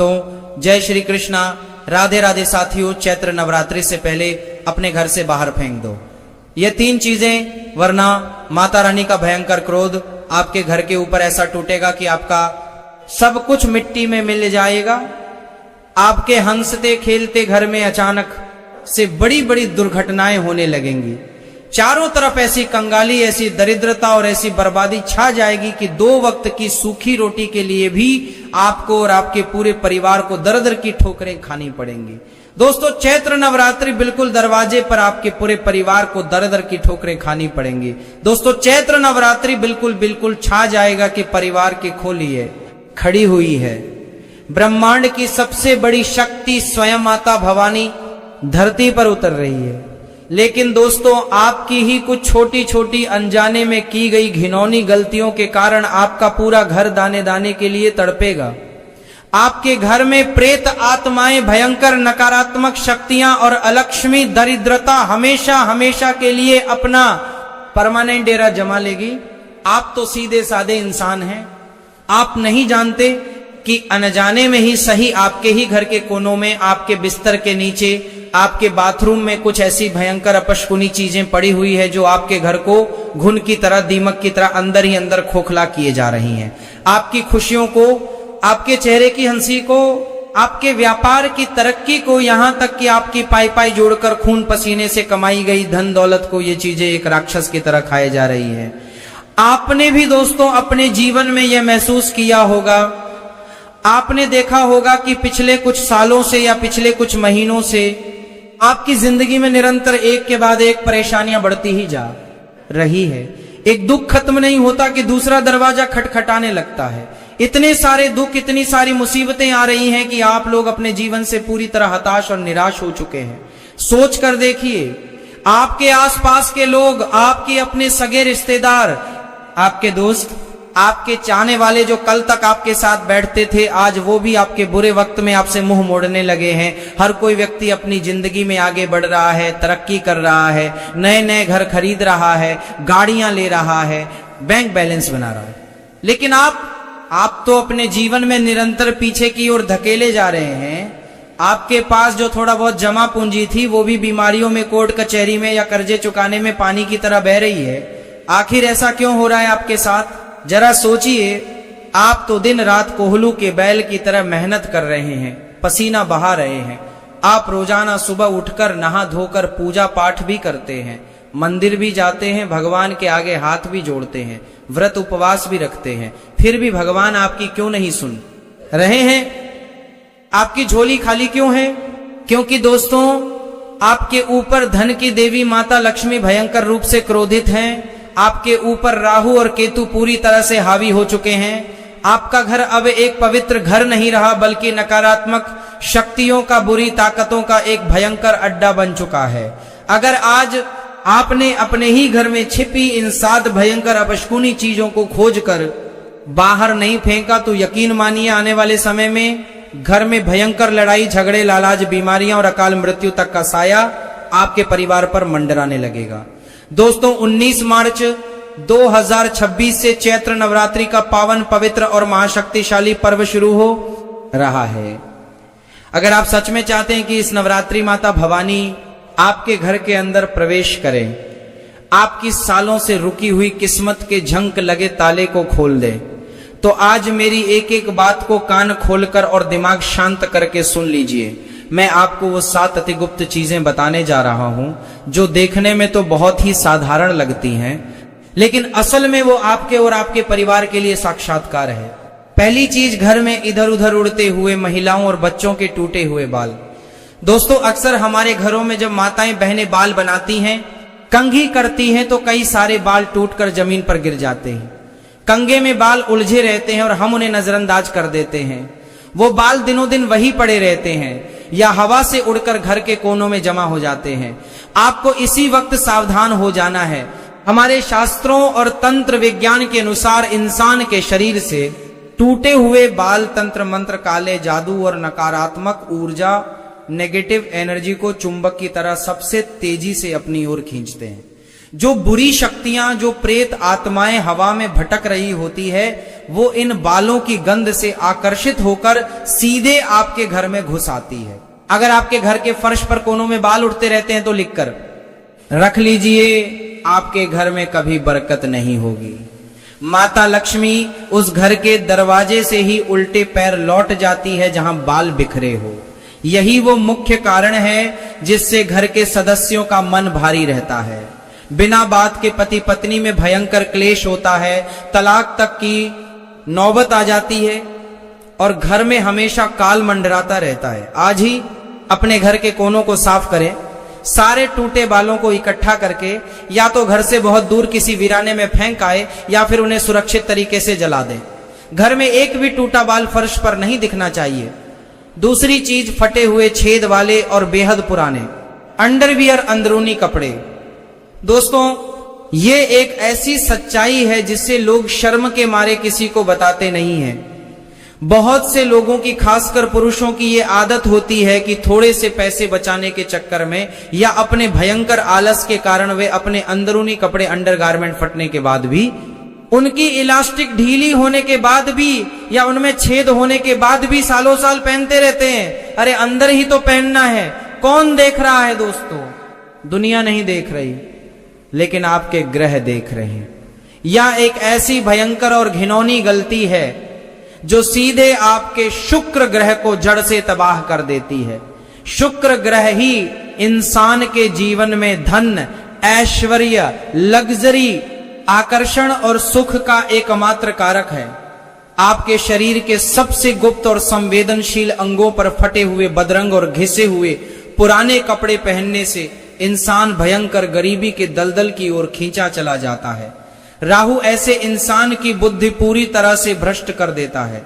भक्तों, जय श्री कृष्णा, राधे राधे साथियों। चैत्र नवरात्रि से पहले अपने घर से बाहर फेंक दो ये 3 चीजें, वरना माता रानी का भयंकर क्रोध आपके घर के ऊपर ऐसा टूटेगा कि आपका सब कुछ मिट्टी में मिल जाएगा। आपके हंसते खेलते घर में अचानक से बड़ी बड़ी दुर्घटनाएं होने लगेंगी। चारों तरफ ऐसी कंगाली, ऐसी दरिद्रता और ऐसी बर्बादी छा जाएगी कि 2 वक्त की सूखी रोटी के लिए भी आपको और आपके पूरे परिवार को दर दर की ठोकरें खानी पड़ेंगी। दोस्तों, चैत्र नवरात्रि बिल्कुल दरवाजे पर आपके पूरे परिवार को दर दर की ठोकरें खानी पड़ेंगी। दोस्तों, चैत्र नवरात्रि बिल्कुल छा जाएगा कि परिवार की खोलिए खड़ी हुई है ब्रह्मांड की सबसे बड़ी शक्ति स्वयं माता भवानी धरती पर उतर रही है। लेकिन दोस्तों, आपकी ही कुछ छोटी छोटी अनजाने में की गई घिनौनी गलतियों के कारण आपका पूरा घर दाने दाने के लिए तड़पेगा। आपके घर में प्रेत आत्माएं, भयंकर नकारात्मक शक्तियां और अलक्ष्मी दरिद्रता हमेशा हमेशा के लिए अपना परमानेंट डेरा जमा लेगी। आप तो सीधे साधे इंसान हैं, आप नहीं जानते कि अनजाने में ही सही आपके ही घर के कोनों में, आपके बिस्तर के नीचे, आपके बाथरूम में कुछ ऐसी भयंकर अपशकुनी चीजें पड़ी हुई है जो आपके घर को घुन की तरह, दीमक की तरह अंदर ही अंदर खोखला किए जा रही हैं। आपकी खुशियों को, आपके चेहरे की हंसी को, आपके व्यापार की तरक्की को, यहां तक कि आपकी पाई पाई जोड़कर खून पसीने से कमाई गई धन दौलत को ये चीजें एक राक्षस की तरह खाए जा रही है। आपने भी दोस्तों अपने जीवन में यह महसूस किया होगा, आपने देखा होगा कि पिछले कुछ सालों से या पिछले कुछ महीनों से आपकी जिंदगी में निरंतर एक के बाद एक परेशानियां बढ़ती ही जा रही है। एक दुख खत्म नहीं होता कि दूसरा दरवाजा खटखटाने लगता है। इतने सारे दुख, इतनी सारी मुसीबतें आ रही हैं कि आप लोग अपने जीवन से पूरी तरह हताश और निराश हो चुके हैं। सोच कर देखिए, आपके आसपास के लोग, आपके अपने सगे रिश्तेदार, आपके दोस्त, आपके चाहने वाले जो कल तक आपके साथ बैठते थे, आज वो भी आपके बुरे वक्त में आपसे मुंह मोड़ने लगे हैं। हर कोई व्यक्ति अपनी जिंदगी में आगे बढ़ रहा है, तरक्की कर रहा है, नए नए घर खरीद रहा है, गाड़ियां ले रहा है, बैंक बैलेंस बना रहा है। लेकिन आप तो अपने जीवन में निरंतर पीछे की ओर धकेले जा रहे हैं। आपके पास जो थोड़ा बहुत जमा पूंजी थी वो भी बीमारियों में, कोर्ट कचहरी में या कर्जे चुकाने में पानी की तरह बह रही है। आखिर ऐसा क्यों हो रहा है आपके साथ? जरा सोचिए। आप तो दिन रात कोहलू के बैल की तरह मेहनत कर रहे हैं, पसीना बहा रहे हैं। आप रोजाना सुबह उठकर नहा धोकर पूजा पाठ भी करते हैं, मंदिर भी जाते हैं, भगवान के आगे हाथ भी जोड़ते हैं, व्रत उपवास भी रखते हैं। फिर भी भगवान आपकी क्यों नहीं सुन रहे हैं? आपकी झोली खाली क्यों है? क्योंकि दोस्तों, आपके ऊपर धन की देवी माता लक्ष्मी भयंकर रूप से क्रोधित हैं। आपके ऊपर राहु और केतु पूरी तरह से हावी हो चुके हैं। आपका घर अब एक पवित्र घर नहीं रहा, बल्कि नकारात्मक शक्तियों का, बुरी ताकतों का एक भयंकर अड्डा बन चुका है। अगर आज आपने अपने ही घर में छिपी इन 7 भयंकर अपशकुनी चीजों को खोजकर बाहर नहीं फेंका तो यकीन मानिए आने वाले समय में घर में भयंकर लड़ाई झगड़े, लालाज, बीमारियां और अकाल मृत्यु तक का साया आपके परिवार पर मंडराने लगेगा। दोस्तों, 19 मार्च 2026 से चैत्र नवरात्रि का पावन, पवित्र और महाशक्तिशाली पर्व शुरू हो रहा है। अगर आप सच में चाहते हैं कि इस नवरात्रि माता भवानी आपके घर के अंदर प्रवेश करें, आपकी सालों से रुकी हुई किस्मत के झंक लगे ताले को खोल दे, तो आज मेरी एक एक बात को कान खोलकर और दिमाग शांत करके सुन लीजिए। मैं आपको वो 7 अति गुप्त चीजें बताने जा रहा हूं जो देखने में तो बहुत ही साधारण लगती हैं, लेकिन असल में वो आपके और आपके परिवार के लिए साक्षात्कार है। पहली चीज, घर में इधर उधर उड़ते हुए महिलाओं और बच्चों के टूटे हुए बाल। दोस्तों, अक्सर हमारे घरों में जब माताएं बहनें बाल बनाती हैं, कंघी करती हैं, तो कई सारे बाल टूटकर जमीन पर गिर जाते हैं। कंघे में बाल उलझे रहते हैं और हम उन्हें नजरअंदाज कर देते हैं। वो बाल दिनों दिन वही पड़े रहते हैं या हवा से उड़कर घर के कोनों में जमा हो जाते हैं। आपको इसी वक्त सावधान हो जाना है। हमारे शास्त्रों और तंत्र विज्ञान के अनुसार इंसान के शरीर से टूटे हुए बाल तंत्र मंत्र, काले जादू और नकारात्मक ऊर्जा, नेगेटिव एनर्जी को चुंबक की तरह सबसे तेजी से अपनी ओर खींचते हैं। जो बुरी शक्तियां, जो प्रेत आत्माएं हवा में भटक रही होती है, वो इन बालों की गंध से आकर्षित होकर सीधे आपके घर में घुस आती है। अगर आपके घर के फर्श पर कोनों में बाल उठते रहते हैं तो लिखकर रख लीजिए, आपके घर में कभी बरकत नहीं होगी। माता लक्ष्मी उस घर के दरवाजे से ही उल्टे पैर लौट जाती है जहां बाल बिखरे हो। यही वो मुख्य कारण है जिससे घर के सदस्यों का मन भारी रहता है। बिना बात के पति पत्नी में भयंकर क्लेश होता है, तलाक तक की नौबत आ जाती है और घर में हमेशा काल मंडराता रहता है। आज ही अपने घर के कोनों को साफ करें, सारे टूटे बालों को इकट्ठा करके या तो घर से बहुत दूर किसी वीराने में फेंक आए या फिर उन्हें सुरक्षित तरीके से जला दें। घर में एक भी टूटा बाल फर्श पर नहीं दिखना चाहिए। दूसरी चीज, फटे हुए छेद वाले और बेहद पुराने अंडरवियर, अंदरूनी कपड़े। दोस्तों, ये एक ऐसी सच्चाई है जिससे लोग शर्म के मारे किसी को बताते नहीं हैं। बहुत से लोगों की, खासकर पुरुषों की ये आदत होती है कि थोड़े से पैसे बचाने के चक्कर में या अपने भयंकर आलस के कारण वे अपने अंदरूनी कपड़े, अंडरगारमेंट फटने के बाद भी, उनकी इलास्टिक ढीली होने के बाद भी या उनमें छेद होने के बाद भी सालों साल पहनते रहते हैं। अरे अंदर ही तो पहनना है। कौन देख रहा है दोस्तों? दुनिया नहीं देख रही, लेकिन आपके ग्रह देख रहे हैं। यह एक ऐसी भयंकर और घिनौनी गलती है जो सीधे आपके शुक्र ग्रह को जड़ से तबाह कर देती है। शुक्र ग्रह ही इंसान के जीवन में धन, ऐश्वर्य, लग्जरी, आकर्षण और सुख का एकमात्र कारक है। आपके शरीर के सबसे गुप्त और संवेदनशील अंगों पर फटे हुए, बदरंग और घिसे हुए पुराने कपड़े पहनने से इंसान भयंकर गरीबी के दलदल की ओर खींचा चला जाता है। राहु ऐसे इंसान की बुद्धि पूरी तरह से भ्रष्ट कर देता है।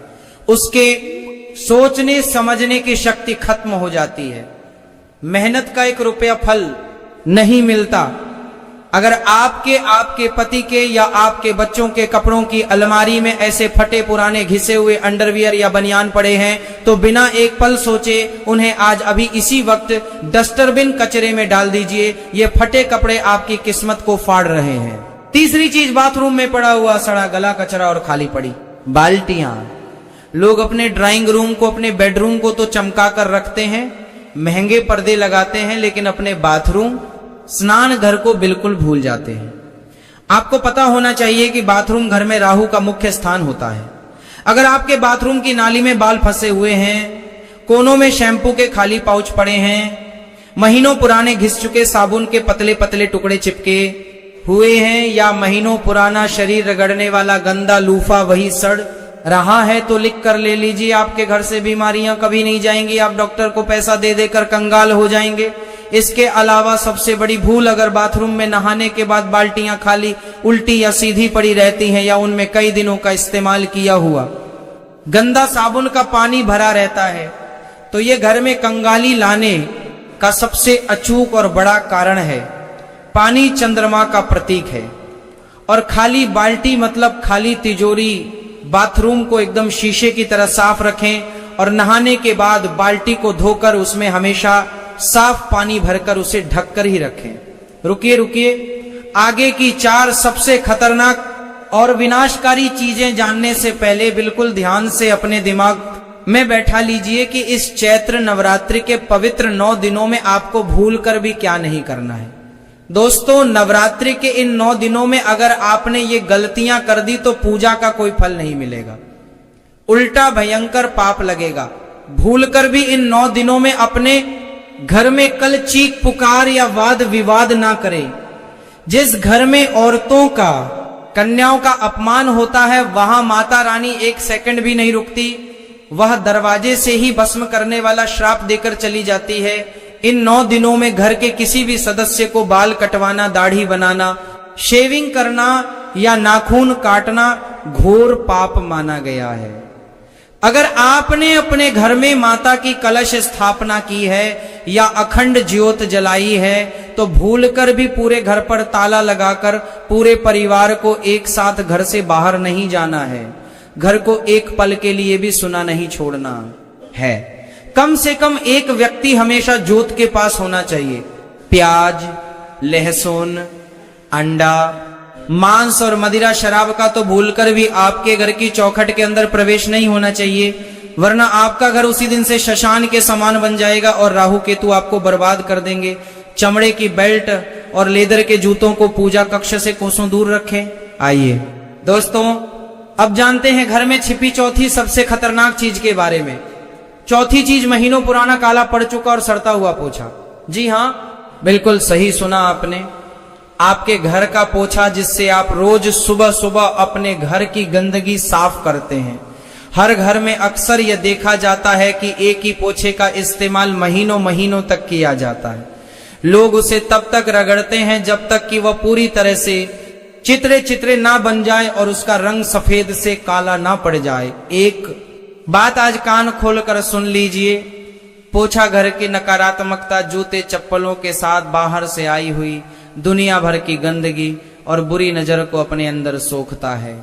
उसके सोचने समझने की शक्ति खत्म हो जाती है। मेहनत का 1 रुपया फल नहीं मिलता। अगर आपके पति के या आपके बच्चों के कपड़ों की अलमारी में ऐसे फटे पुराने घिसे हुए अंडरवियर या बनियान पड़े हैं तो बिना एक पल सोचे उन्हें आज अभी इसी वक्त डस्टबिन कचरे में डाल दीजिए। ये फटे कपड़े आपकी किस्मत को फाड़ रहे हैं। तीसरी चीज, बाथरूम में पड़ा हुआ सड़ा गला कचरा और खाली पड़ी बाल्टियां। लोग अपने ड्राइंग रूम को, अपने बेडरूम को तो चमका कर रखते हैं, महंगे पर्दे लगाते हैं, लेकिन अपने बाथरूम, स्नान घर को बिल्कुल भूल जाते हैं। आपको पता होना चाहिए कि बाथरूम घर में राहु का मुख्य स्थान होता है। अगर आपके बाथरूम की नाली में बाल फंसे हुए हैं, कोनों में शैंपू के खाली पाउच पड़े हैं, महीनों पुराने घिस चुके साबुन के पतले पतले टुकड़े चिपके हुए हैं, या महीनों पुराना शरीर रगड़ने वाला गंदा लूफा वही सड़ रहा है, तो लिख कर ले लीजिए, आपके घर से बीमारियां कभी नहीं जाएंगी। आप डॉक्टर को पैसा दे देकर कंगाल हो जाएंगे। इसके अलावा सबसे बड़ी भूल, अगर बाथरूम में नहाने के बाद बाल्टियां खाली उल्टी या सीधी पड़ी रहती हैं या उनमें कई दिनों का इस्तेमाल किया हुआ गंदा साबुन का पानी भरा रहता है, तो ये घर में कंगाली लाने का सबसे अचूक और बड़ा कारण है। पानी चंद्रमा का प्रतीक है और खाली बाल्टी मतलब खाली तिजोरी। बाथरूम को एकदम शीशे की तरह साफ रखें और नहाने के बाद बाल्टी को धोकर उसमें हमेशा साफ पानी भरकर उसे ढककर ही रखें। रुकिए, आगे की 4 सबसे खतरनाक और विनाशकारी चीजें जानने से पहले बिल्कुल ध्यान से अपने दिमाग में बैठा लीजिए कि इस चैत्र नवरात्रि के पवित्र 9 दिनों में आपको भूलकर भी क्या नहीं करना है। दोस्तों, नवरात्रि के इन 9 दिनों में अगर आपने ये गलतियां कर दी तो पूजा का कोई फल नहीं मिलेगा, उल्टा भयंकर पाप लगेगा। भूलकर भी इन 9 दिनों में अपने घर में कल चीख पुकार या वाद विवाद ना करें। जिस घर में औरतों का, कन्याओं का अपमान होता है, वहां माता रानी 1 सेकंड भी नहीं रुकती, वह दरवाजे से ही भस्म करने वाला श्राप देकर चली जाती है। इन 9 दिनों में घर के किसी भी सदस्य को बाल कटवाना, दाढ़ी बनाना, शेविंग करना या नाखून काटना घोर पाप माना गया है। अगर आपने अपने घर में माता की कलश स्थापना की है या अखंड ज्योत जलाई है तो भूलकर भी पूरे घर पर ताला लगाकर पूरे परिवार को एक साथ घर से बाहर नहीं जाना है। घर को एक पल के लिए भी सुना नहीं छोड़ना है। कम से कम एक व्यक्ति हमेशा ज्योत के पास होना चाहिए। प्याज, लहसुन, अंडा, मांस और मदिरा शराब का तो भूलकर भी आपके घर की चौखट के अंदर प्रवेश नहीं होना चाहिए, वरना आपका घर उसी दिन से शशान के समान बन जाएगा और राहु केतु आपको बर्बाद कर देंगे। चमड़े की बेल्ट और लेदर के जूतों को पूजा कक्ष से कोसों दूर रखें। आइए दोस्तों, अब जानते हैं घर में छिपी चौथी सबसे खतरनाक चीज के बारे में। चौथी चीज महीनों पुराना काला पड़ चुका और सड़ता हुआ पोछा। जी हाँ, बिल्कुल सही सुना आपने। आपके घर का पोछा जिससे आप रोज सुबह सुबह अपने घर की गंदगी साफ करते हैं। हर घर में अक्सर यह देखा जाता है कि एक ही पोछे का इस्तेमाल महीनों महीनों तक किया जाता है। लोग उसे तब तक रगड़ते हैं जब तक कि वह पूरी तरह से चित्रे चित्रे ना बन जाए और उसका रंग सफेद से काला ना पड़ जाए। एक बात आज कान खोलकर सुन लीजिए, पोछा घर की नकारात्मकता, जूते चप्पलों के साथ बाहर से आई हुई दुनिया भर की गंदगी और बुरी नजर को अपने अंदर सोखता है।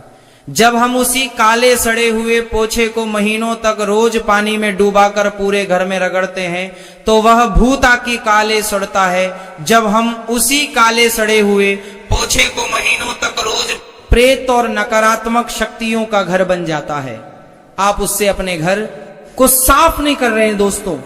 जब हम उसी काले सड़े हुए पोछे को महीनों तक रोज पानी में डुबाकर पूरे घर में रगड़ते हैं तो वह भूता की काले सड़ता है। जब हम उसी काले सड़े हुए पोछे को महीनों तक रोज प्रेत और नकारात्मक शक्तियों का घर बन जाता है। आप उससे अपने घर को साफ नहीं कर रहे हैं दोस्तों,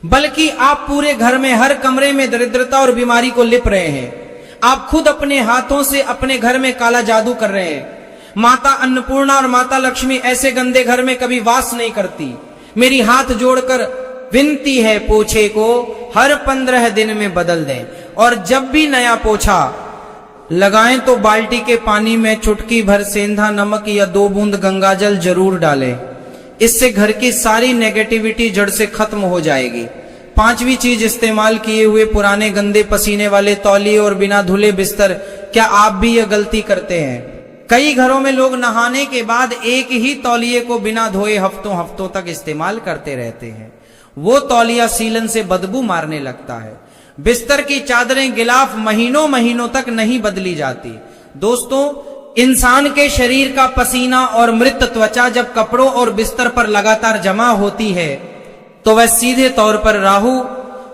बल्कि आप पूरे घर में हर कमरे में दरिद्रता और बीमारी को लिप रहे हैं। आप खुद अपने हाथों से अपने घर में काला जादू कर रहे हैं। माता अन्नपूर्णा और माता लक्ष्मी ऐसे गंदे घर में कभी वास नहीं करती। मेरी हाथ जोड़कर विनती है, पोछे को हर 15 दिन में बदल दें और जब भी नया पोछा लगाएं तो बाल्टी के पानी में चुटकी भर सेंधा नमक या 2 बूंद गंगाजल जरूर डालें। इससे घर की सारी नेगेटिविटी जड़ से खत्म हो जाएगी। 5वीं चीज, इस्तेमाल किए हुए पुराने गंदे पसीने वाले तौलिए और बिना धुले बिस्तर। क्या आप भी यह गलती करते हैं? कई घरों में लोग नहाने के बाद एक ही तौलिए को बिना धोए हफ्तों हफ्तों तक इस्तेमाल करते रहते हैं। वो तौलिया सीलन से बदबू मारने लगता है। बिस्तर की चादरें, गिलाफ महीनों महीनों तक नहीं बदली जाती। दोस्तों, इंसान के शरीर का पसीना और मृत त्वचा जब कपड़ों और बिस्तर पर लगातार जमा होती है तो वह सीधे तौर पर राहु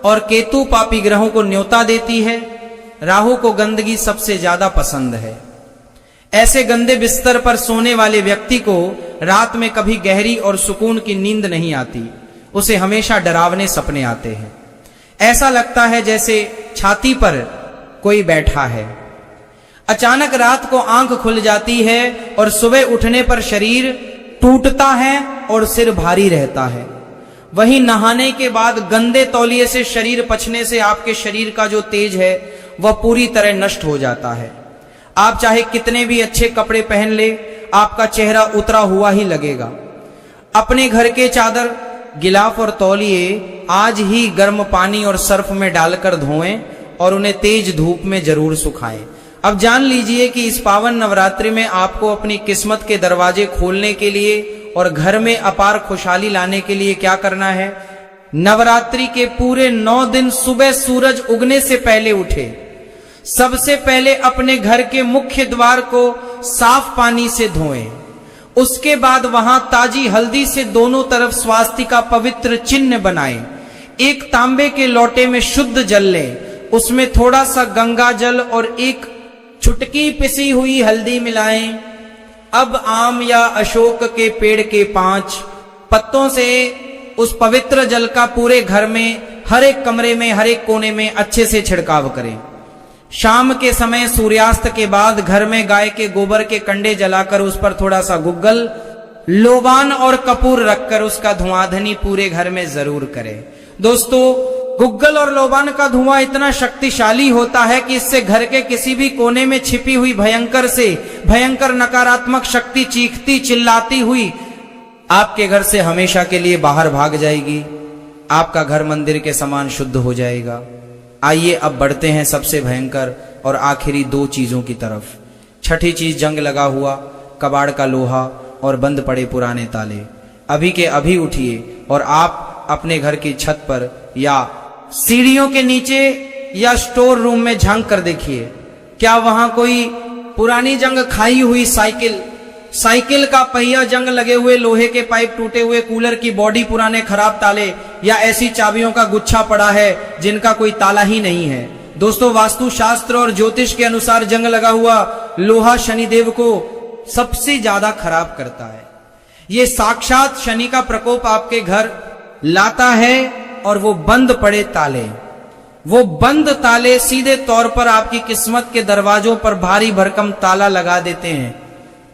और केतु पापी ग्रहों को न्योता देती है। राहु को गंदगी सबसे ज्यादा पसंद है। ऐसे गंदे बिस्तर पर सोने वाले व्यक्ति को रात में कभी गहरी और सुकून की नींद नहीं आती। उसे हमेशा डरावने सपने आते हैं। ऐसा लगता है जैसे छाती पर कोई बैठा है। अचानक रात को आंख खुल जाती है और सुबह उठने पर शरीर टूटता है और सिर भारी रहता है। वहीं नहाने के बाद गंदे तौलिए से शरीर पचने से आपके शरीर का जो तेज है वह पूरी तरह नष्ट हो जाता है। आप चाहे कितने भी अच्छे कपड़े पहन ले, आपका चेहरा उतरा हुआ ही लगेगा। अपने घर के चादर, गिलाफ और तौलिए आज ही गर्म पानी और सर्फ में डालकर धोएं और उन्हें तेज धूप में जरूर सुखाएं। अब जान लीजिए कि इस पावन नवरात्रि में आपको अपनी किस्मत के दरवाजे खोलने के लिए और घर में अपार खुशहाली लाने के लिए क्या करना है। नवरात्रि के पूरे 9 दिन सुबह सूरज उगने से पहले उठे। सबसे पहले अपने घर के मुख्य द्वार को साफ पानी से धोएं। उसके बाद वहां ताजी हल्दी से दोनों तरफ स्वास्तिक का पवित्र चिन्ह बनाएं। एक तांबे के लोटे में शुद्ध जल लें, उसमें थोड़ा सा गंगा जल और एक चुटकी पिसी हुई हल्दी मिलाएं। अब आम या अशोक के पेड़ के 5 पत्तों से उस पवित्र जल का पूरे घर में, हर एक कमरे में, हर एक कोने में अच्छे से छिड़काव करें। शाम के समय सूर्यास्त के बाद घर में गाय के गोबर के कंडे जलाकर उस पर थोड़ा सा गुग्गल, लोबान और कपूर रखकर उसका धुआंधनी पूरे घर में जरूर करें। दोस्तों, गुग्गल और लोबान का धुआं इतना शक्तिशाली होता है कि इससे घर के किसी भी कोने में छिपी हुई भयंकर से भयंकर नकारात्मक शक्ति चीखती चिल्लाती हुई आपके घर से हमेशा के लिए बाहर भाग जाएगी। आपका घर मंदिर के समान शुद्ध हो जाएगा। आइए अब बढ़ते हैं सबसे भयंकर और आखिरी 2 चीजों की तरफ। छठी चीज, जंग लगा हुआ कबाड़ का लोहा और बंद पड़े पुराने ताले। अभी के अभी उठिए और आप अपने घर की छत पर या सीढ़ियों के नीचे या स्टोर रूम में झांक कर देखिए, क्या वहां कोई पुरानी जंग खाई हुई साइकिल का पहिया जंग लगे हुए, लोहे के पाइप टूटे हुए, कूलर की बॉडी पुराने खराब ताले या ऐसी चाबियों का गुच्छा पड़ा है जिनका कोई ताला ही नहीं है। दोस्तों, वास्तु शास्त्र और ज्योतिष के अनुसार जंग लगा हुआ लोहा शनिदेव को सबसे ज्यादा खराब करता है। ये साक्षात शनि का प्रकोप आपके घर लाता है और वो बंद पड़े ताले, वो बंद ताले सीधे तौर पर आपकी किस्मत के दरवाजों पर भारी भरकम ताला लगा देते हैं।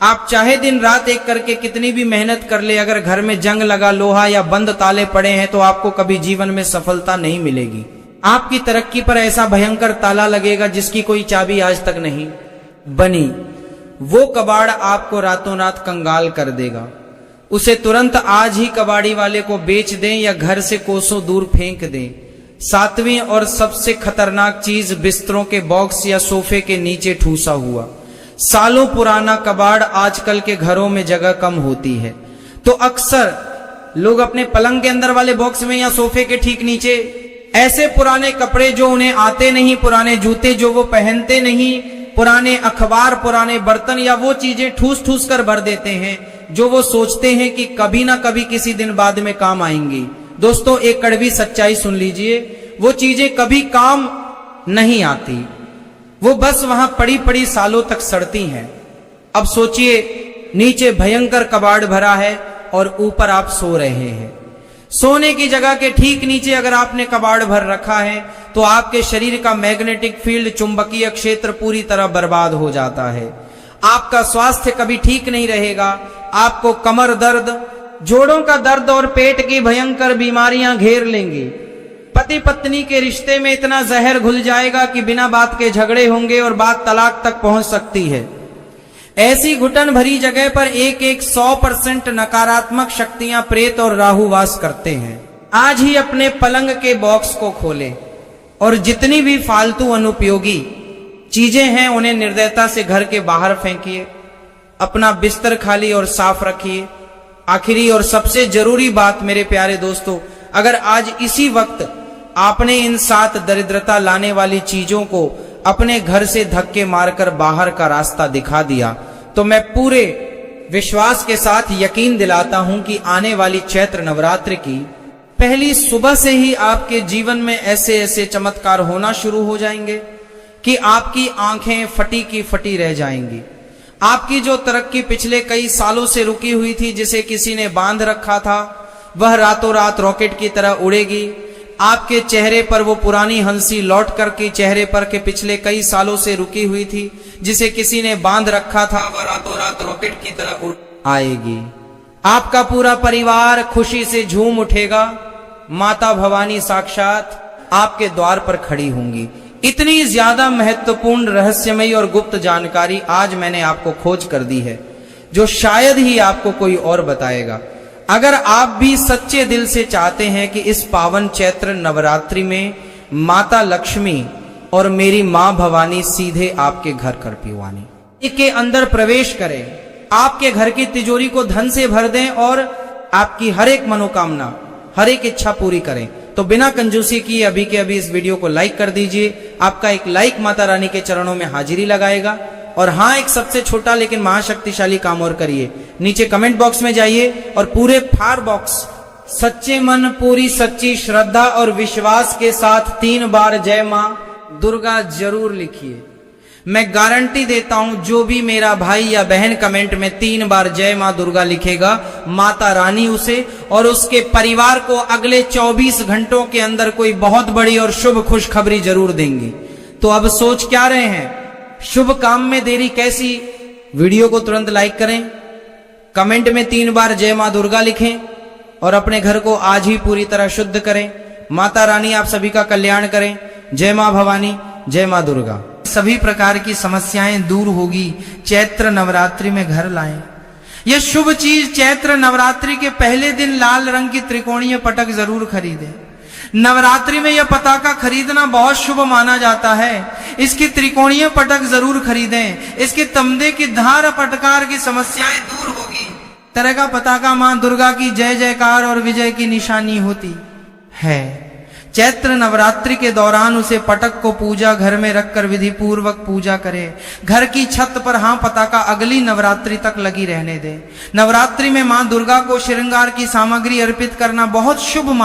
आप चाहे दिन रात एक करके कितनी भी मेहनत कर ले, अगर घर में जंग लगा लोहा या बंद ताले पड़े हैं तो आपको कभी जीवन में सफलता नहीं मिलेगी। आपकी तरक्की पर ऐसा भयंकर ताला लगेगा जिसकी कोई चाबी आज तक नहीं बनी। वो कबाड़ आपको रातों रात कंगाल कर देगा। उसे तुरंत आज ही कबाड़ी वाले को बेच दें या घर से कोसों दूर फेंक दें। सातवीं और सबसे खतरनाक चीज, बिस्तरों के बॉक्स या सोफे के नीचे ठूसा हुआ सालों पुराना कबाड़। आजकल के घरों में जगह कम होती है तो अक्सर लोग अपने पलंग के अंदर वाले बॉक्स में या सोफे के ठीक नीचे ऐसे पुराने कपड़े जो उन्हें आते नहीं, पुराने जूते जो वो पहनते नहीं, पुराने अखबार, पुराने बर्तन या वो चीजें ठूस ठूस कर भर देते हैं जो वो सोचते हैं कि कभी ना कभी किसी दिन बाद में काम आएंगी। दोस्तों, एक कड़वी सच्चाई सुन लीजिए, वो चीजें कभी काम नहीं आती, वो बस वहां पड़ी पड़ी सालों तक सड़ती हैं। अब सोचिए, नीचे भयंकर कबाड़ भरा है और ऊपर आप सो रहे हैं। सोने की जगह के ठीक नीचे अगर आपने कबाड़ भर रखा है तो आपके शरीर का मैग्नेटिक फील्ड, चुंबकीय क्षेत्र पूरी तरह बर्बाद हो जाता है। आपका स्वास्थ्य कभी ठीक नहीं रहेगा। आपको कमर दर्द, जोड़ों का दर्द और पेट की भयंकर बीमारियां घेर लेंगी। पति पत्नी के रिश्ते में इतना जहर घुल जाएगा कि बिना बात के झगड़े होंगे और बात तलाक तक पहुंच सकती है। ऐसी घुटन भरी जगह पर 100% नकारात्मक शक्तियां प्रेत और राहु वास करते हैं। आज ही अपने पलंग के बॉक्स को खोलें और जितनी भी फालतू अनुपयोगी चीजें हैं उन्हें निर्दयता से घर के बाहर फेंकिए। अपना बिस्तर खाली और साफ रखिए। आखिरी और सबसे जरूरी बात मेरे प्यारे दोस्तों, अगर आज इसी वक्त आपने इन 7 दरिद्रता लाने वाली चीजों को अपने घर से धक्के मारकर बाहर का रास्ता दिखा दिया तो मैं पूरे विश्वास के साथ यकीन दिलाता हूं कि आने वाली चैत्र नवरात्र की पहली सुबह से ही आपके जीवन में ऐसे ऐसे चमत्कार होना शुरू हो जाएंगे कि आपकी आंखें फटी की फटी रह जाएंगी। आपकी जो तरक्की पिछले कई सालों से रुकी हुई थी, जिसे किसी ने बांध रखा था, वह रातों रात रॉकेट की तरह उड़ेगी। आपके चेहरे पर वो पुरानी हंसी लौट करके चेहरे पर के पिछले कई सालों से रुकी हुई थी, जिसे किसी ने बांध रखा था, वह रातों रात रॉकेट की तरह उड़ आएगी। आपका पूरा परिवार खुशी से झूम उठेगा। माता भवानी साक्षात आपके द्वार पर खड़ी होंगी। इतनी ज्यादा महत्वपूर्ण, रहस्यमयी और गुप्त जानकारी आज मैंने आपको खोज कर दी है जो शायद ही आपको कोई और बताएगा। अगर आप भी सच्चे दिल से चाहते हैं कि इस पावन चैत्र नवरात्रि में माता लक्ष्मी और मेरी मां भवानी सीधे आपके घर कर पिवानी के अंदर प्रवेश करें, आपके घर की तिजोरी को धन से भर दें और आपकी हर एक मनोकामना, हर एक इच्छा पूरी करें, तो बिना कंजूसी किए अभी के अभी इस वीडियो को लाइक कर दीजिए। आपका एक लाइक माता रानी के चरणों में हाजिरी लगाएगा। और हाँ, एक सबसे छोटा लेकिन महाशक्तिशाली काम और करिए, नीचे कमेंट बॉक्स में जाइए और पूरे फायर बॉक्स सच्चे मन, पूरी सच्ची श्रद्धा और विश्वास के साथ 3 बार जय मां दुर्गा जरूर लिखिए। मैं गारंटी देता हूं, जो भी मेरा भाई या बहन कमेंट में 3 बार जय मां दुर्गा लिखेगा, माता रानी उसे और उसके परिवार को अगले 24 घंटों के अंदर कोई बहुत बड़ी और शुभ खुशखबरी जरूर देंगी। तो अब सोच क्या रहे हैं, शुभ काम में देरी कैसी? वीडियो को तुरंत लाइक करें, कमेंट में 3 बार जय मां दुर्गा लिखें और अपने घर को आज ही पूरी तरह शुद्ध करें। माता रानी आप सभी का कल्याण करें। जय मां भवानी, जय मां दुर्गा। सभी प्रकार की समस्याएं दूर होगी। चैत्र नवरात्रि में घर लाएं। यह शुभ चीज, चैत्र नवरात्रि के पहले दिन लाल रंग की त्रिकोणीय पटक जरूर खरीदें। नवरात्रि में यह पताका खरीदना बहुत शुभ माना जाता है। इसकी त्रिकोणीय पटक जरूर खरीदें। इसके तमदे की धार पटकार की समस्याएं दूर होगी। तरह का पताका मां दुर्गा की जय जयकार और विजय की निशानी होती है। चैत्र नवरात्रि के दौरान उसे पटक को पूजा घर में रखकर विधि पूर्वक पूजा करें। घर की छत पर हाँ पताका अगली नवरात्रि तक लगी रहने दें। नवरात्रि में मां दुर्गा को श्रृंगार की सामग्री अर्पित करना बहुत शुभ